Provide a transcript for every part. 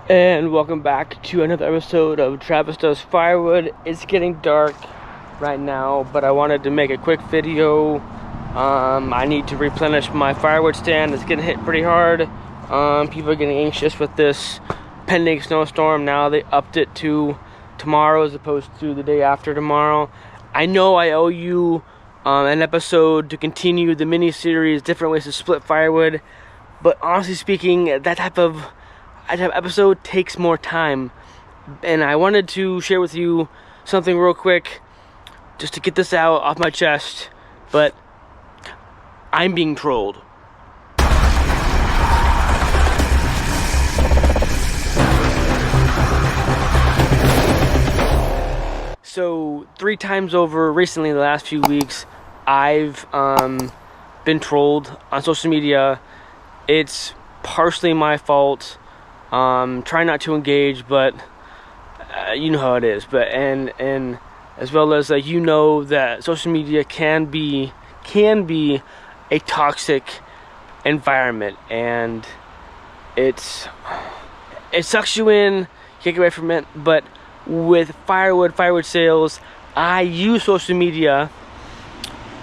And welcome back to another episode of Travis Does Firewood. It's getting dark right now, but I wanted to make a quick video. I need to replenish my firewood stand. It's getting hit pretty hard. People are getting anxious with this pending snowstorm. Now they upped it to tomorrow as opposed to the day after tomorrow. I know I owe you an episode to continue the mini-series, different ways to split firewood. But honestly speaking, that type of episode takes more time, and I wanted to share with you something real quick just to get this out off my chest. But I'm being trolled. So 3 times over recently in the last few weeks, I've been trolled on social media. It's partially my fault. Try not to engage, but you know how it is. But and as well as you know that social media can be a toxic environment, and it sucks you in. You can't get away from it. But with firewood sales, I use social media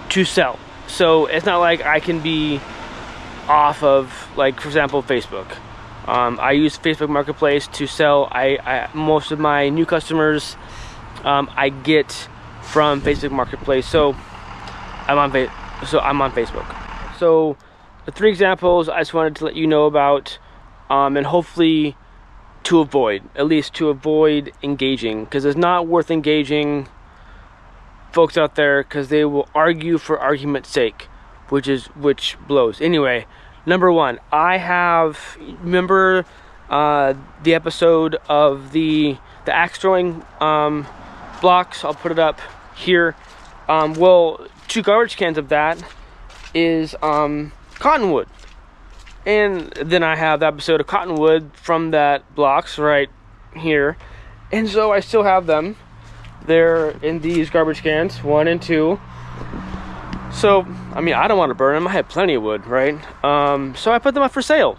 to sell. So it's not like I can be off of, like, for example, Facebook. I use Facebook Marketplace to sell. I most of my new customers I get from Facebook Marketplace. So I'm on Facebook. So the 3 examples I just wanted to let you know about, and hopefully at least to avoid engaging, because it's not worth engaging folks out there, because they will argue for argument's sake, which blows. Anyway, number 1, remember the episode of the axe throwing blocks? I'll put it up here. Well, 2 garbage cans of that is cottonwood, and then I have the episode of cottonwood from that blocks right here, and so I still have them. They're in these garbage cans, 1 and 2. So, I mean, I don't want to burn them. I have plenty of wood, right? So I put them up for sale.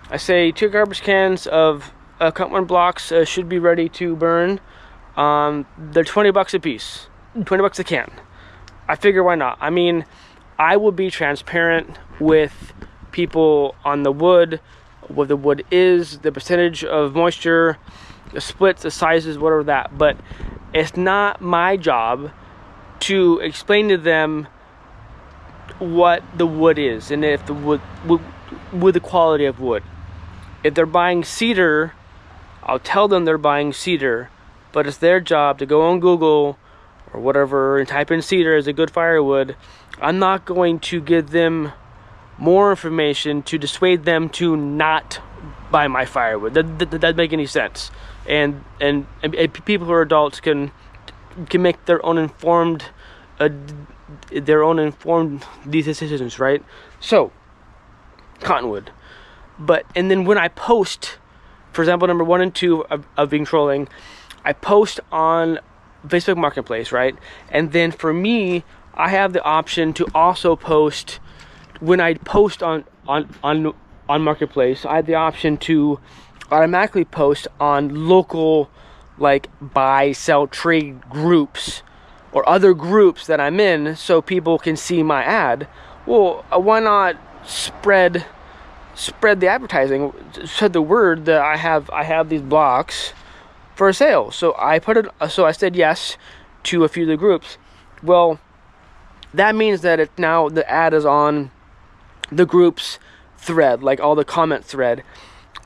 I say 2 garbage cans of cottonwood blocks should be ready to burn. They're $20 a piece, $20 a can. I figure, why not? I mean, I will be transparent with people on the wood, what the wood is, the percentage of moisture, the splits, the sizes, whatever that. But it's not my job to explain to them what the wood is, and if the wood the quality of wood. If they're buying cedar, I'll tell them they're buying cedar, but it's their job to go on Google or whatever and type in cedar as a good firewood. I'm not going to give them more information to dissuade them to not buy my firewood. That doesn't make any sense. And people who are adults can make their own informed these decisions, right? So cottonwood. And then when I post, for example, number 1 and 2 of being trolling, I post on Facebook Marketplace, right? And then for me, I have the option to also post. When I post on Marketplace, I have the option to automatically post on local, like, buy, sell, trade groups or other groups that I'm in, so people can see my ad. Well, why not spread the advertising, spread the word that I have these blocks for sale. So I said yes to a few of the groups. Well, that means that now the ad is on the group's thread, like all the comment thread,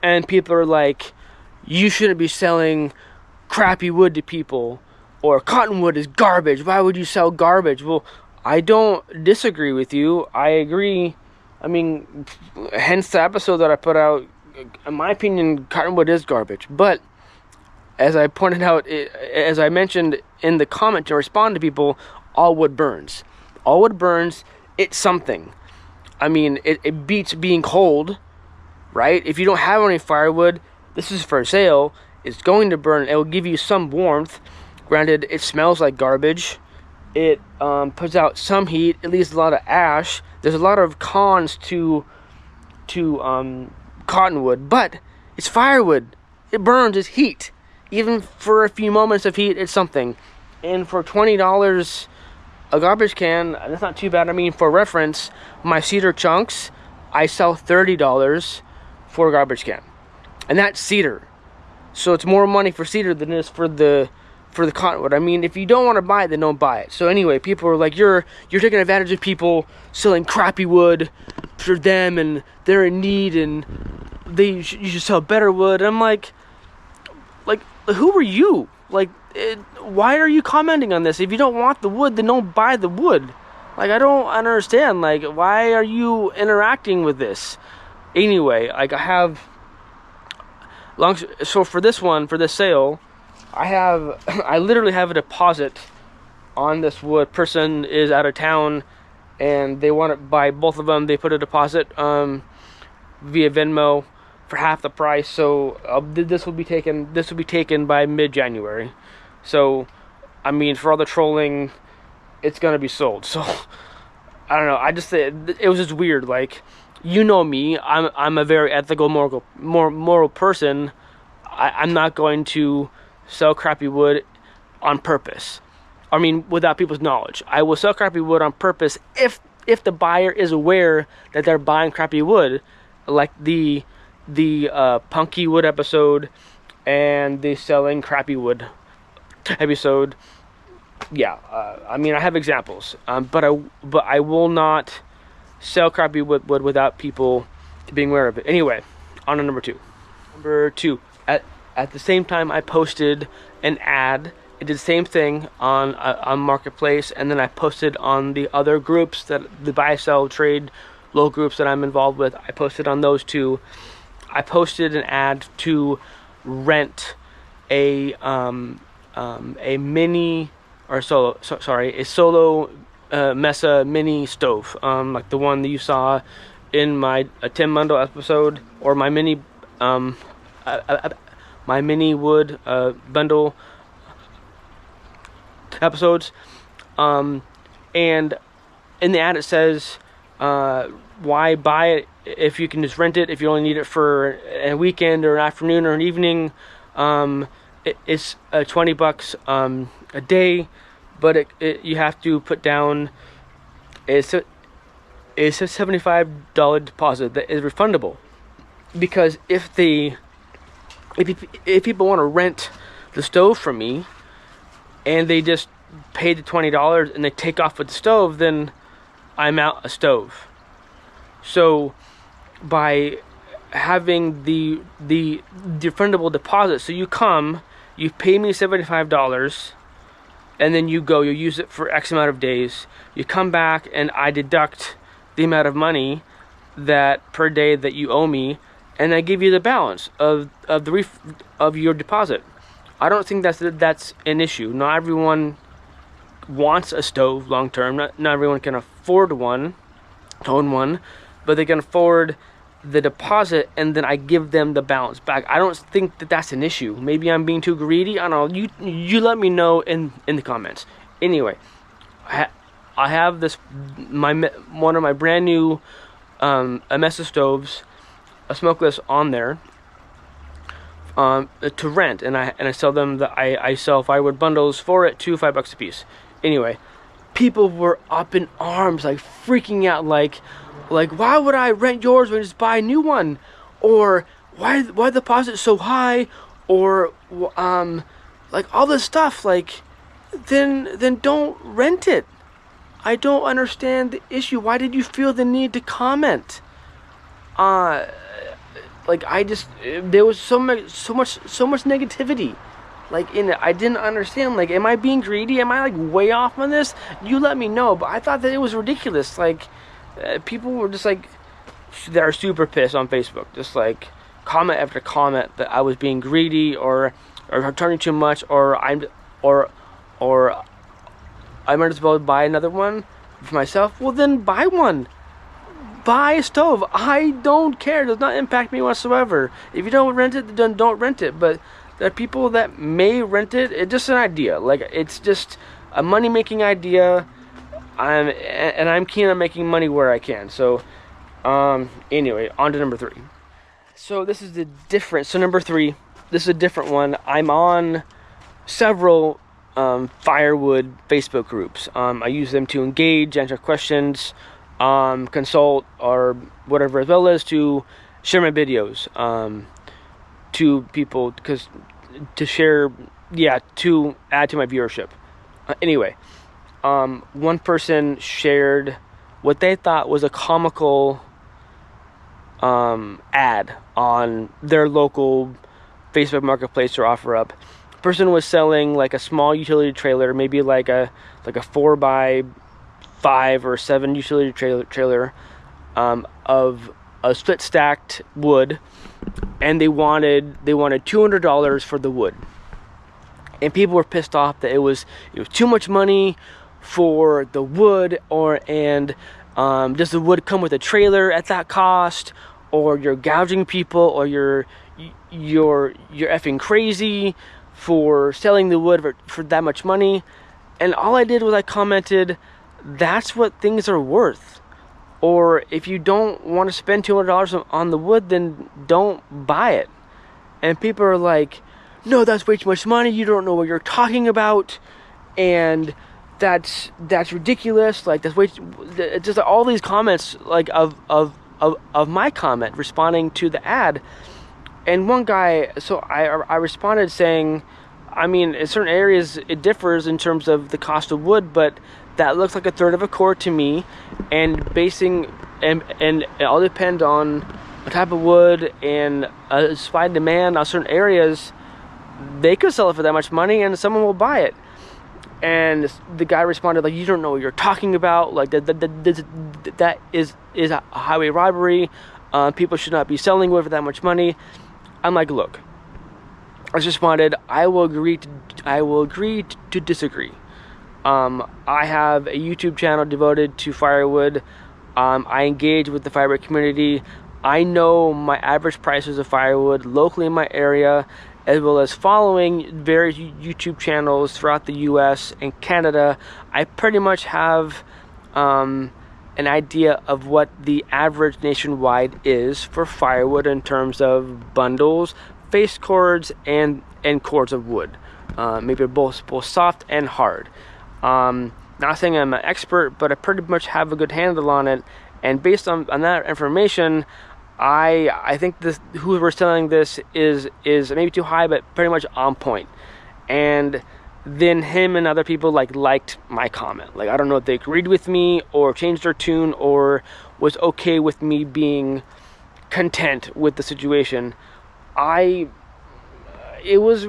and people are like, you shouldn't be selling crappy wood to people, or cottonwood is garbage, why would you sell garbage? Well, I don't disagree with you. I agree. I mean, hence the episode that I put out. In my opinion, cottonwood is garbage. But as I pointed out, as I mentioned in the comment to respond to people, all wood burns. All wood burns. It's something. I mean, it beats being cold, right? If you don't have any firewood, this is for sale. It's going to burn. It will give you some warmth. Granted, it smells like garbage. It puts out some heat. It leaves a lot of ash. There's a lot of cons to cottonwood, but it's firewood. it burns is heat. Even for a few moments of heat, it's something. And for $20 a garbage can, that's not too bad. I mean, for reference, my cedar chunks, I sell $30 for a garbage can, and that's cedar. So it's more money for cedar than it is for the cottonwood. I mean, if you don't want to buy it, then don't buy it. So anyway, people are like, you're taking advantage of people selling crappy wood for them, and they're in need, and you should sell better wood. And I'm like, who are you? Like, why are you commenting on this? If you don't want the wood, then don't buy the wood. Like, I don't understand. Like, why are you interacting with this? Anyway, like, so for this sale, I literally have a deposit on this wood. Person is out of town, and they want to buy both of them. They put a deposit via Venmo for half the price. So this will be taken by mid-January. So, I mean, for all the trolling, it's gonna be sold. So, I don't know. I just it was just weird. Like, you know me, I'm a very ethical, moral person. I'm not going to sell crappy wood on purpose. I mean, without people's knowledge. I will sell crappy wood on purpose if the buyer is aware that they're buying crappy wood, like the Punky Wood episode and the selling crappy wood episode. Yeah, I mean, I have examples, but I will not sell crappy wood without people being aware of it. Anyway, on to number two. Number two, at the same time I posted an ad. It did the same thing on Marketplace, and then I posted on the other groups, that the buy, sell, trade, low groups that I'm involved with. I posted on those two. I posted an ad to rent a mini or a solo Mesa mini stove, like the one that you saw in my Tim Mundell episode, or my mini wood bundle episodes. And in the ad it says, why buy it if you can just rent it, if you only need it for a weekend or an afternoon or an evening. It's $20 a day, but you have to put down a $75 deposit that is refundable. Because if people want to rent the stove from me and they just pay the $20 and they take off with the stove, then I'm out a stove. So by having the refundable deposit, so you come, you pay me $75, and then you use it for X amount of days. You come back, and I deduct the amount of money that per day that you owe me, and I give you the balance of your deposit. I don't think that's an issue. Not everyone wants a stove long term. Not everyone can afford own one, but they can afford the deposit, and then I give them the balance back. I don't think that's an issue. Maybe I'm being too greedy. I don't know. You let me know in the comments. Anyway, I have one of my brand new Mesa stoves, a smokeless, on there to rent, and I sell them. I sell Firewood bundles for it, $5 a piece. Anyway, people were up in arms, like freaking out, like why would I rent yours when I just buy a new one? Or why the deposit so high? Or like all this stuff. Like, then don't rent it. I don't understand the issue. Why did you feel the need to comment? Like, there was so much negativity, like, in it. I didn't understand. Like, am I being greedy? Am I like way off on this? You let me know. But I thought that it was ridiculous. Like, people were just like, they're super pissed on Facebook, just like comment after comment that I was being greedy or turning too much, or I might as well buy another one for myself. Well, then buy one. Buy a stove. I don't care. It does not impact me whatsoever. If you don't rent it, then don't rent it. But there are people that may rent it. It's just an idea. Like, it's just a money-making idea. I'm keen on making money where I can. So, anyway, on to number three. So this is the difference. So number three, this is a different one. I'm on several Firewood Facebook groups. I use them to engage, answer questions, consult, or whatever, as well as to share my videos to people, because to share, to add to my viewership. Anyway, one person shared what they thought was a comical ad on their local Facebook marketplace or OfferUp. Person was selling like a small utility trailer, maybe like a 4x5 or 7 utility trailer of a split stacked wood, and they wanted $200 for the wood. And people were pissed off that it was too much money for the wood, does the wood come with a trailer at that cost, or you're gouging people, or you're effing crazy for selling the wood for that much money. And all I did was I commented, that's what things are worth. Or if you don't want to spend $200 on the wood, then don't buy it. And people are like, no, that's way too much money, you don't know what you're talking about, and that's ridiculous. Like, that's way just all these comments, like of my comment responding to the ad. And one guy, so I responded saying, I mean, in certain areas it differs in terms of the cost of wood, but that looks like a third of a cord to me, and it all depends on the type of wood and supply and demand. On certain areas, they could sell it for that much money and someone will buy it. And the guy responded, like, you don't know what you're talking about, like that is a highway robbery. People should not be selling wood for that much money. I'm like, look, I just responded, I will agree to disagree. I have a YouTube channel devoted to firewood. I engage with the firewood community. I know my average prices of firewood locally in my area, as well as following various YouTube channels throughout the US and Canada. I pretty much have an idea of what the average nationwide is for firewood in terms of bundles, face cords, and cords of wood. Maybe both soft and hard. Not saying I'm an expert, but I pretty much have a good handle on it. And based on that information, I think who we're selling this is maybe too high, but pretty much on point. And then him and other people liked my comment. Like, I don't know if they agreed with me or changed their tune or was okay with me being content with the situation. It was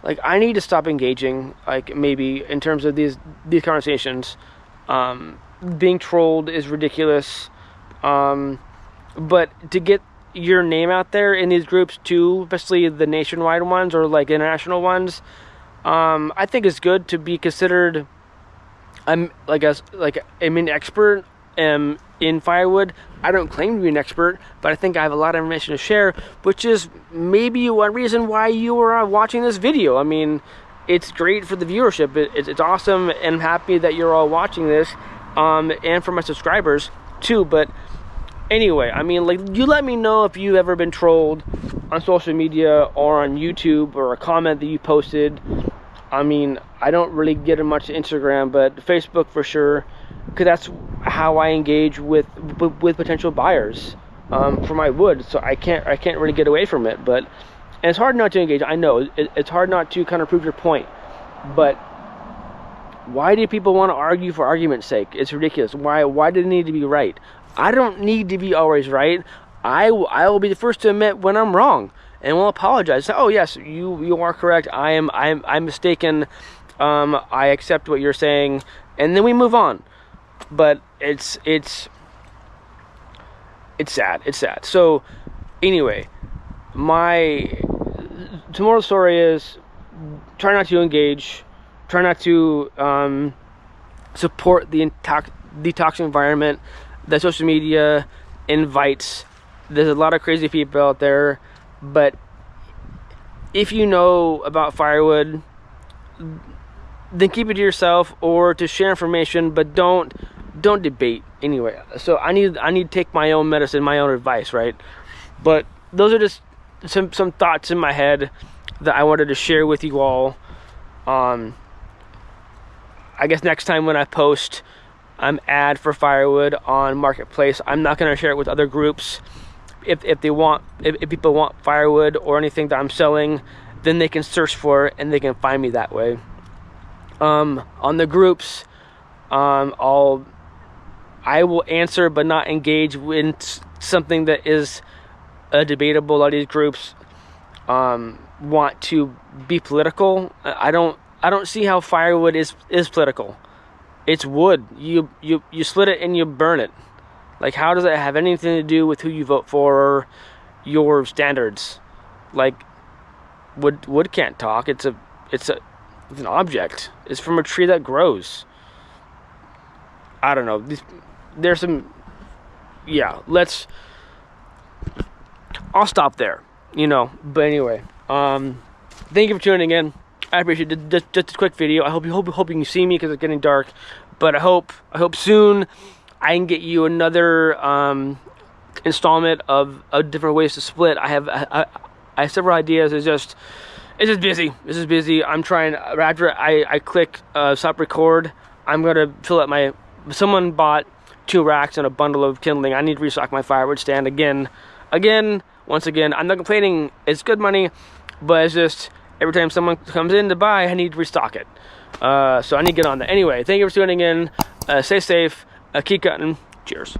like I need to stop engaging, like, maybe in terms of these conversations. Being trolled is ridiculous. But to get your name out there in these groups too, especially the nationwide ones or like international ones, I think it's good to be considered. I'm an expert in firewood. I don't claim to be an expert, but I think I have a lot of information to share, which is maybe one reason why you are watching this video. I mean, it's great for the viewership. It's awesome, and I'm happy that you're all watching this, and for my subscribers too. But anyway, I mean, like, you let me know if you've ever been trolled on social media or on YouTube, or a comment that you posted. I mean, I don't really get much Instagram, but Facebook for sure, because that's how I engage with potential buyers for my wood. So I can't really get away from it. But, and it's hard not to engage. I know it's hard not to kind of prove your point, but why do people want to argue for argument's sake? It's ridiculous. Why do they need to be right? I don't need to be always right. I will be the first to admit when I'm wrong, and will apologize. Say, oh yes, you are correct. I'm mistaken. I accept what you're saying, and then we move on. But it's sad. It's sad. So anyway, my moral story is, try not to engage. Try not to support the toxic environment that social media invites. There's a lot of crazy people out there, but if you know about firewood, then keep it to yourself, or to share information, but don't debate anyway. So I need to take my own medicine, my own advice, right? But those are just some thoughts in my head that I wanted to share with you all. I guess next time when I post ad for Firewood on Marketplace, I'm not going to share it with other groups. If people want firewood or anything that I'm selling, then they can search for it and they can find me that way. On the groups, I will answer but not engage in something that is debatable. A lot of these groups want to be political. I don't see how firewood is political. It's wood. You split it and you burn it. Like, how does that have anything to do with who you vote for or your standards? Like, wood can't talk. It's an object. It's from a tree that grows. I don't know. There's some. Yeah. I'll stop there. But anyway, thank you for tuning in. I appreciate it. Just a quick video. I hope you can see me because it's getting dark. But I hope soon I can get you another installment of different ways to split. I have several ideas. It's just busy. This is busy. I'm trying. After I click stop record, I'm gonna fill up my. Someone bought 2 racks and a bundle of kindling. I need to restock my firewood stand again. Once again. I'm not complaining. It's good money, but it's just every time someone comes in to buy, I need to restock it. So I need to get on that. Anyway, thank you for tuning in. Stay safe. Keep cutting. Cheers.